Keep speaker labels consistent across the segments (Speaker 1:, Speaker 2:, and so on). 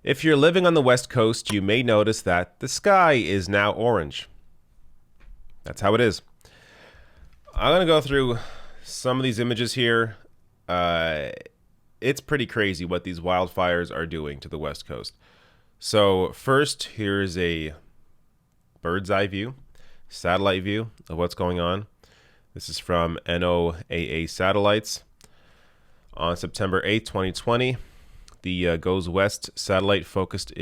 Speaker 1: If you're living on the West Coast, you may notice that the sky is now orange. That's how it is. I'm going to go through some of these images here. It's pretty crazy what these wildfires are doing to the West Coast. So first, here's a bird's eye view, satellite view of what's going on. This is from NOAA satellites. On September 8th, 2020, the Goes West satellite focused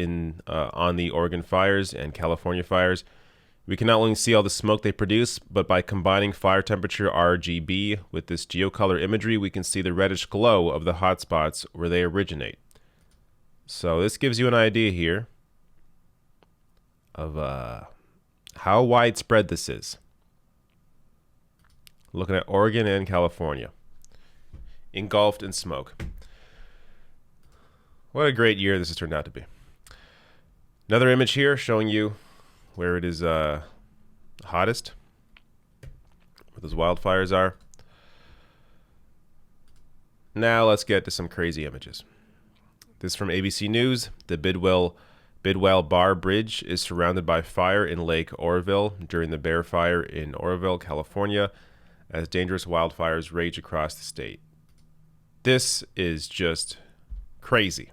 Speaker 1: on the Oregon fires and California fires. We can not only see all the smoke they produce, but by combining fire temperature RGB with this geocolor imagery, we can see the reddish glow of the hotspots where they originate. So this gives you an idea here of how widespread this is. Looking at Oregon and California, engulfed in smoke. What a great year this has turned out to be. Another image here showing you where it is hottest, where those wildfires are. Now let's get to some crazy images. This is from ABC News. The Bidwell Bar Bridge is surrounded by fire in Lake Oroville during the Bear Fire in Oroville, California, as dangerous wildfires rage across the state. This is just crazy.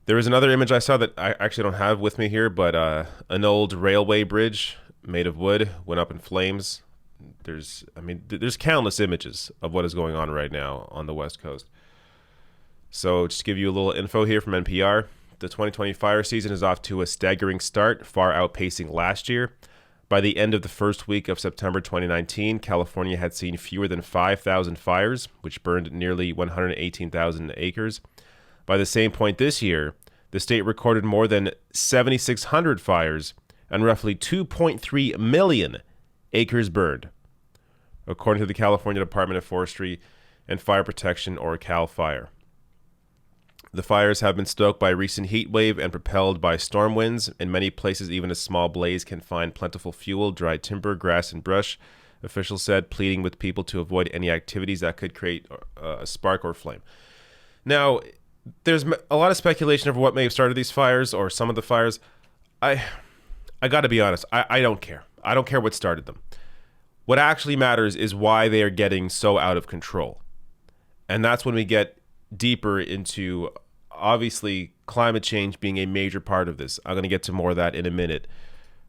Speaker 1: There was another image I saw that I actually don't have with me here, but an old railway bridge made of wood went up in flames. There's countless images of what is going on right now on the West Coast. So just to give you a little info here from NPR, the 2020 fire season is off to a staggering start, far outpacing last year. By the end of the first week of September 2019, California had seen fewer than 5,000 fires, which burned nearly 118,000 acres. By the same point this year, the state recorded more than 7,600 fires and roughly 2.3 million acres burned, according to the California Department of Forestry and Fire Protection, or CAL FIRE. The fires have been stoked by a recent heat wave and propelled by storm winds. In many places, even a small blaze can find plentiful fuel, dried timber, grass, and brush, officials said, pleading with people to avoid any activities that could create a spark or flame. Now, there's a lot of speculation over what may have started these fires, or some of the fires. I got to be honest. I don't care. I don't care what started them. What actually matters is why they are getting so out of control. And that's when we get deeper into, obviously, climate change being a major part of this. I'm going to get to more of that in a minute.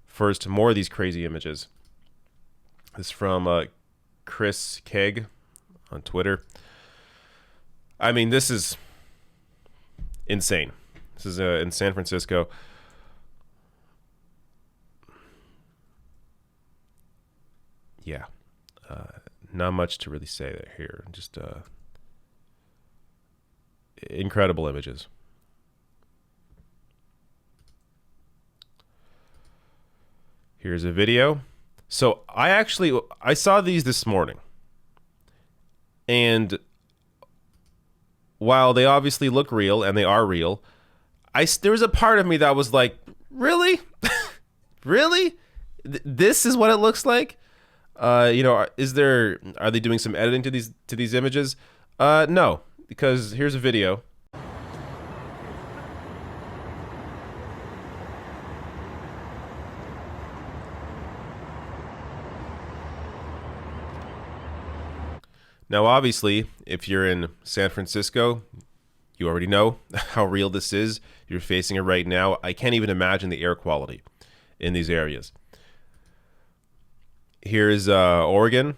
Speaker 1: First, more of these crazy images. This is from Chris Kegg on Twitter. I mean, this is insane. This is in San Francisco. Yeah. Not much to really say there here. Just incredible images. Here's a video. So I saw these this morning. And while they obviously look real, and they are real, there was a part of me that was like, really? Really? This is what it looks like? Are they doing some editing to these images? No, because here's a video. Now, obviously, if you're in San Francisco, you already know how real this is. You're facing it right now. I can't even imagine the air quality in these areas. Here's Oregon.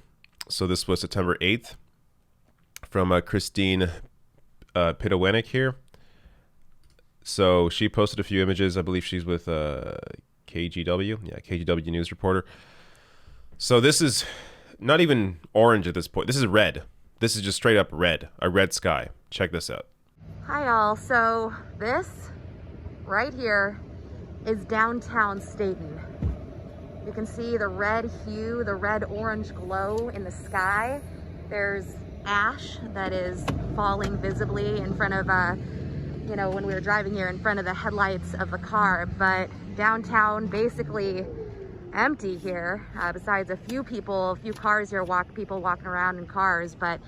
Speaker 1: So this was September 8th from Christine Pitawenick here. So she posted a few images. I believe she's with KGW. Yeah, KGW news reporter. So this is not even orange at this point. This is red. This is just straight up red. A red sky. Check this out.
Speaker 2: Hi all. So this right here is downtown Staten. You can see the red hue, the red-orange glow in the sky. There's ash that is falling visibly in front of, when we were driving here, in front of the headlights of the car. But downtown, basically empty here, besides a few cars here, people walking around in cars. But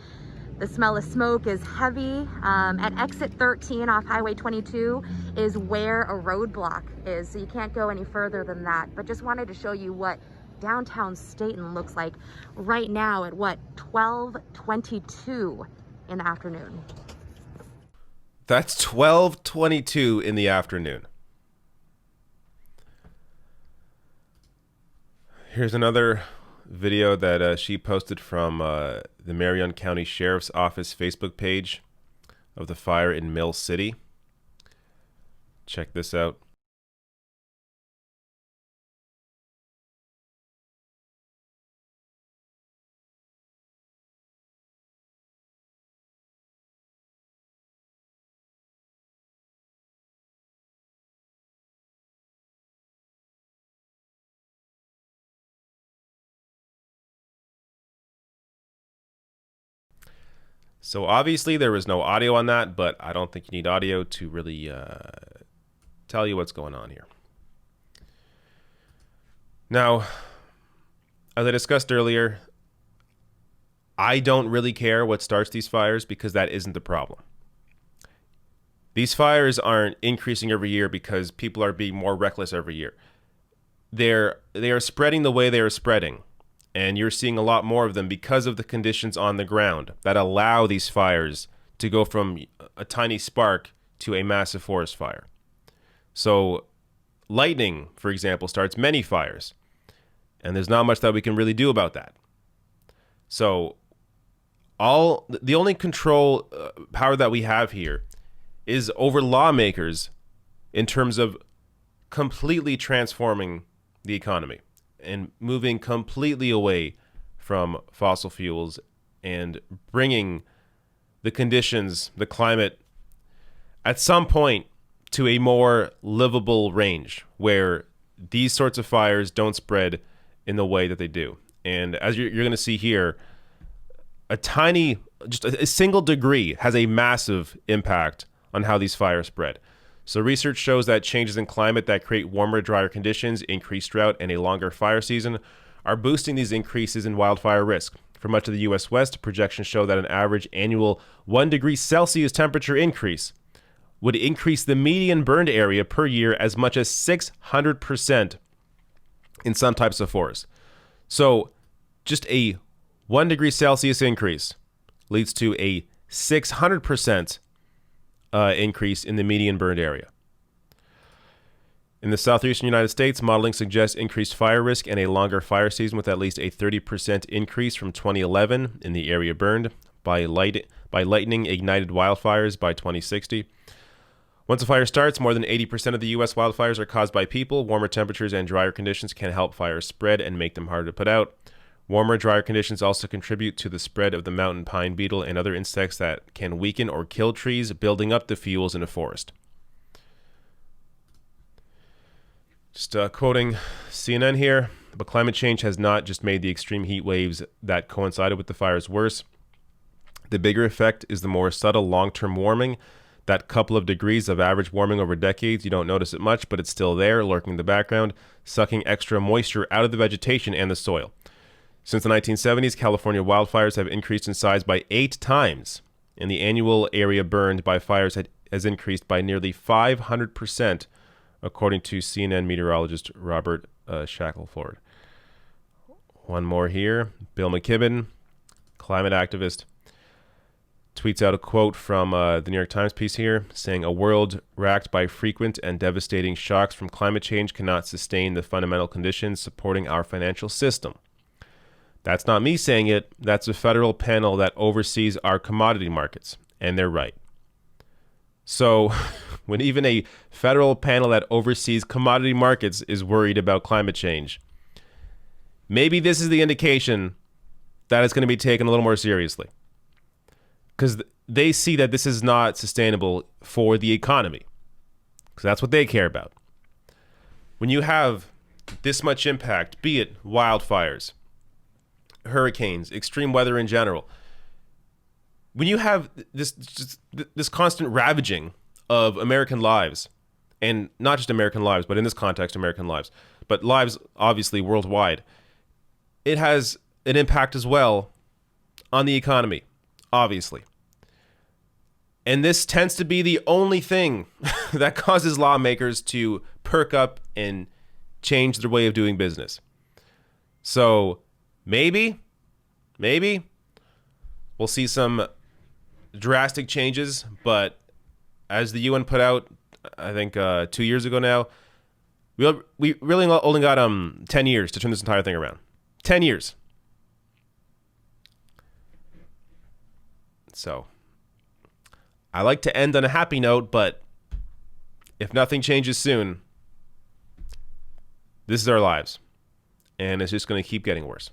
Speaker 2: The smell of smoke is heavy. At exit 13 off Highway 22 is where a roadblock is, so you can't go any further than that. But just wanted to show you what downtown Staten looks like right now at what, 12:22 in the afternoon.
Speaker 1: That's 12:22 in the afternoon. Here's another video that she posted from the Marion County Sheriff's Office Facebook page of the fire in Mill City. Check this out. So obviously there was no audio on that, but I don't think you need audio to really tell you what's going on here. Now, as I discussed earlier, I don't really care what starts these fires because that isn't the problem. These fires aren't increasing every year because people are being more reckless every year. They are spreading the way they are spreading. And you're seeing a lot more of them because of the conditions on the ground that allow these fires to go from a tiny spark to a massive forest fire. So lightning, for example, starts many fires. And there's not much that we can really do about that. So the only control power that we have here is over lawmakers in terms of completely transforming the economy and moving completely away from fossil fuels and bringing the conditions, the climate, at some point to a more livable range where these sorts of fires don't spread in the way that they do. And as you're going to see here, just a single degree has a massive impact on how these fires spread. So research shows that changes in climate that create warmer, drier conditions, increased drought, and a longer fire season are boosting these increases in wildfire risk. For much of the U.S. West, projections show that an average annual 1 degree Celsius temperature increase would increase the median burned area per year as much as 600% in some types of forests. So just a 1 degree Celsius increase leads to a 600% increase in the median burned area. In the southeastern United States, modeling suggests increased fire risk and a longer fire season with at least a 30% increase from 2011 in the area burned by lightning-ignited wildfires by 2060. Once a fire starts, more than 80% of the U.S. wildfires are caused by people. Warmer temperatures and drier conditions can help fires spread and make them harder to put out. Warmer, drier conditions also contribute to the spread of the mountain pine beetle and other insects that can weaken or kill trees, building up the fuels in a forest. Just quoting CNN here, but climate change has not just made the extreme heat waves that coincided with the fires worse. The bigger effect is the more subtle long-term warming. That couple of degrees of average warming over decades, you don't notice it much, but it's still there, lurking in the background, sucking extra moisture out of the vegetation and the soil. Since the 1970s, California wildfires have increased in size by 8 times, and the annual area burned by fires has increased by nearly 500%, according to CNN meteorologist Robert Shackelford. One more here. Bill McKibben, climate activist, tweets out a quote from the New York Times piece here, saying, "A world racked by frequent and devastating shocks from climate change cannot sustain the fundamental conditions supporting our financial system." That's not me saying it. That's a federal panel that oversees our commodity markets, and they're right. So when even a federal panel that oversees commodity markets is worried about climate change, maybe this is the indication that it's going to be taken a little more seriously, because they see that this is not sustainable for the economy, because that's what they care about. When you have this much impact, be it wildfires, hurricanes, extreme weather in general, when you have this constant ravaging of American lives, and not just American lives, but in this context, American lives, but lives obviously worldwide, it has an impact as well on the economy, obviously. And this tends to be the only thing that causes lawmakers to perk up and change their way of doing business. So maybe we'll see some drastic changes, but as the UN put out, I think 2 years ago now, we really only got 10 years to turn this entire thing around. 10 years. So I like to end on a happy note, but if nothing changes soon, this is our lives. And it's just going to keep getting worse.